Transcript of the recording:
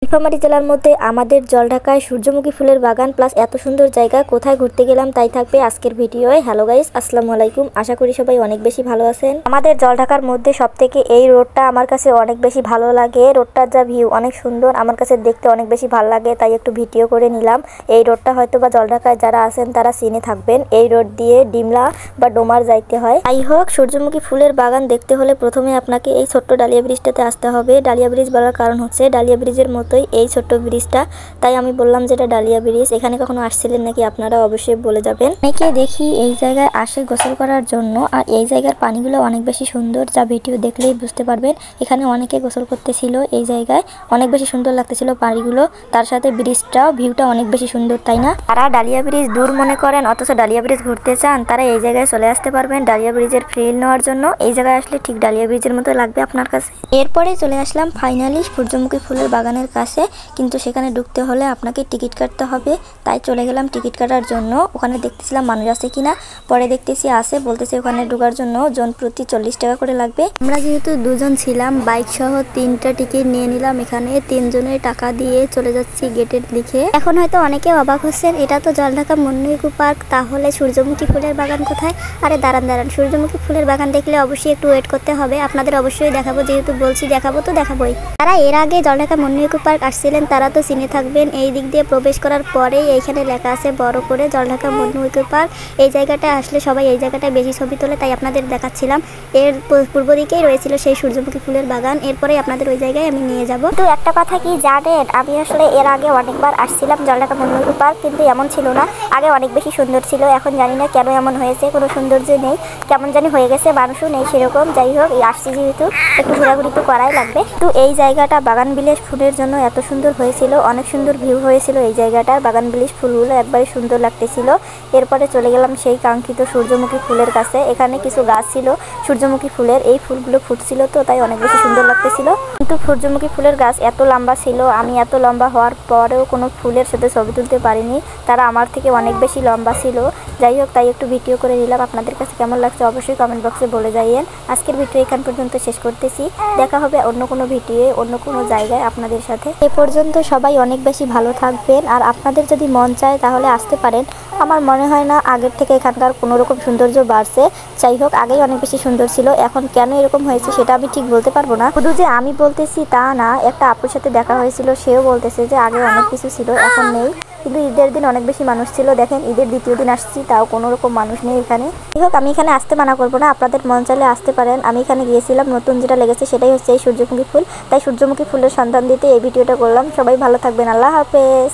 নীলফামারী জেলার মধ্যে আমাদের জলঢাকায় সূর্যমুখী ফুলের বাগান প্লাস এত সুন্দর জায়গা কোথায় ঘুরতে গেলাম তাই থাকবে আজকের ভিডিওয়ে। হ্যালো গাইস, আসসালামু আলাইকুম। আশা করি সবাই অনেক বেশি ভালো আছেন। আমাদের জলঢাকার মধ্যে সবথেকে এই রোডটা আমার কাছে অনেক বেশি ভালো লাগে। রোডটার যা ভিউ অনেক সুন্দর, আমার কাছে দেখতে অনেক বেশি ভালো লাগে, তাই একটু ভিডিও করে নিলাম। এই রোডটা হয়তো বা জলঢাকায় যারা আছেন তারা চিনে থাকবেন। এই রোড দিয়ে ডিমলা বা ডোমার যাইতে হয়। যাই হোক, সূর্যমুখী ফুলের বাগান দেখতে হলে প্রথমে আপনাকে এই ছোট্ট ডালিয়া ব্রিজটাতে আসতে হবে। ডালিয়া ব্রিজ বলার কারণ হচ্ছে ডালিয়া ব্রিজের মতোই এই ছোট্ট ব্রিজটা, তাই আমি বললাম যে এটা ডালিয়া ব্রিজ। এখানে কখনো আসছিলেন নাকি আপনারা অবশ্যই বলে যাবেন। অনেকে দেখি এই জায়গায় আসে গোসল করার জন্য, আর এই জায়গার পানিগুলো অনেক বেশি সুন্দর, যা ভিডিও দেখলেই বুঝতে পারবেন। এখানে অনেকে গোসল করতেছিল, এই জায়গায় অনেক বেশি সুন্দর লাগতেছিল পানিগুলো, তার সাথে ব্রিজটাও ভিউটা অনেক বেশি সুন্দর, তাই না? তারা ডালিয়া ব্রিজ দূর মনে করেন অথচ ডালিয়া ব্রিজ ঘুরতে চান, তারা এই জায়গায় চলে আসতে পারবেন ডালিয়া ব্রিজের ফিল নেওয়ার জন্য। এই জায়গায় আসলে ঠিক ডালিয়া ব্রিজের মতো লাগবে আপনার কাছে। এরপরে চলে আসলাম ফাইনালি সূর্যমুখী ফুলের বাগানের কাছে, কিন্তু সেখানে ঢুকতে হলে আপনাকে টিকিট কাটতে হবে, তাই চলে গেলাম টিকিট কাটার জন্য। ওখানে দেখতেছিলাম মানুষ আছে কিনা, পরে দেখতেছি আছে, বলতেছে ওখানে ঢোকার জন্য জন প্রতি 40 টাকা করে লাগবে। আমরা যেহেতু দুজন ছিলাম, বাইক সহ 3টা টিকিট নিয়ে নিলাম। এখানে 3 জনের টাকা দিয়ে চলে যাচ্ছি গেটের দিকে। এখন হয়তো অনেকে অবাক হচ্ছেন, এটা তো জলঢাকা মুন্নি ইকো পার্ক, তাহলে সূর্যমুখী ফুলের বাগান কোথায়? আরে দাঁড়ান, সূর্যমুখী ফুলের বাগান দেখলে অবশ্যই একটু ওয়েট করতে হবে, আপনাদের অবশ্যই দেখাবো, যেহেতু বলছি দেখাবো তো দেখাবোই। যারা এর আগে জলঢাকা মুন্নি ইকো পার্ক আসছিলেন তারা তো চিনে থাকবেন। এই দিক দিয়ে প্রবেশ করার পরেই এইখানে লেখা আছে বড় করে জলঢাকা মুন্নি ইকো পার্ক। এই জায়গাটায় আসলে সবাই এই জায়গাটায় বেশি ছবি তোলে, তাই আপনাদের দেখাচ্ছিলাম। এর পূর্ব দিকেই রয়েছিল সেই সূর্যমুখী ফুলের বাগান, এরপরে আপনাদের ওই জায়গায় আমি নিয়ে যাব। তো একটা কথা কি জানেন, আমি আসলে এর আগে অনেকবার আসছিলাম জলঢাকা মুন্নি ইকো পার্ক, কিন্তু এমন ছিল না। আগে অনেক বেশি সুন্দর ছিল, এখন জানি না কেন এমন হয়েছে, কোনো সৌন্দর্য নেই, কেমন জানি হয়ে গেছে, মানুষও নেই সেরকম। যাই হোক, আসছি যেহেতু একটু ঘোরাঘুরি তো করাই লাগবে। তো এই জায়গাটা বাগান বিলাস ফুলের জন্য এত সুন্দর হয়েছিল, অনেক সুন্দর ভিউ হয়েছিল এই জায়গাটার। বাগান বিলাস ফুলগুলো একবারে সুন্দর লাগতেছিল। এরপরে চলে গেলাম সেই কাঙ্ক্ষিত সূর্যমুখী ফুলের কাছে। এখানে কিছু গাছ ছিল সূর্যমুখী ফুলের, এই ফুলগুলো ফুটছিল তো, তাই অনেক বেশি সুন্দর লাগতেছিল। কিন্তু সূর্যমুখী ফুলের গাছ এত লম্বা ছিল, আমি এত লম্বা হওয়ার পরেও কোনো ফুলের সাথে ছবি তুলতে পারিনি, তারা আমার থেকে অনেক বেশি লম্বা ছিল। যাই হোক, তাই একটু ভিডিও করে নিলাম। আপনাদের কাছে কেমন লাগছে অবশ্যই কমেন্ট বক্সে বলে যাইয়েন। আজকের ভিডিও এখান পর্যন্ত শেষ করতেছি, দেখা হবে অন্য কোনো ভিডিও অন্য কোনো জায়গায় আপনাদের সাথে। এ পর্যন্ত সবাই অনেক বেশি ভালো থাকবেন, আর আপনাদের যদি মন চায় তাহলে আসতে পারেন। আমার মনে হয় না আগের থেকে এখানকার কোনো রকম সৌন্দর্য বাড়ছে। যাই হোক, আগেই অনেক বেশি সুন্দর ছিল, এখন কেন এরকম হয়েছে সেটা আমি ঠিক বলতে পারবো না। শুধু যে আমি বলতেছি তা না, একটা আপুর সাথে দেখা হয়েছিল, সেও বলতেছে যে আগে অনেক কিছু ছিল এখন নেই, কিন্তু ঈদের দিন অনেক বেশি মানুষ ছিল। দেখেন, ঈদের দ্বিতীয় দিন আসছি, তাও কোনো রকম মানুষ নেই এখানে। যাই হোক, আমি এখানে আসতে মানা করবো না, আপনাদের মন চাইলে আসতে পারেন। আমি এখানে গিয়েছিলাম, নতুন যেটা লেগেছে সেটাই হচ্ছে এই সূর্যমুখী ফুল, তাই সূর্যমুখী ফুলের সন্ধান দিতে এই ভিডিওটা করলাম। সবাই ভালো থাকবেন, আল্লাহ হাফেজ।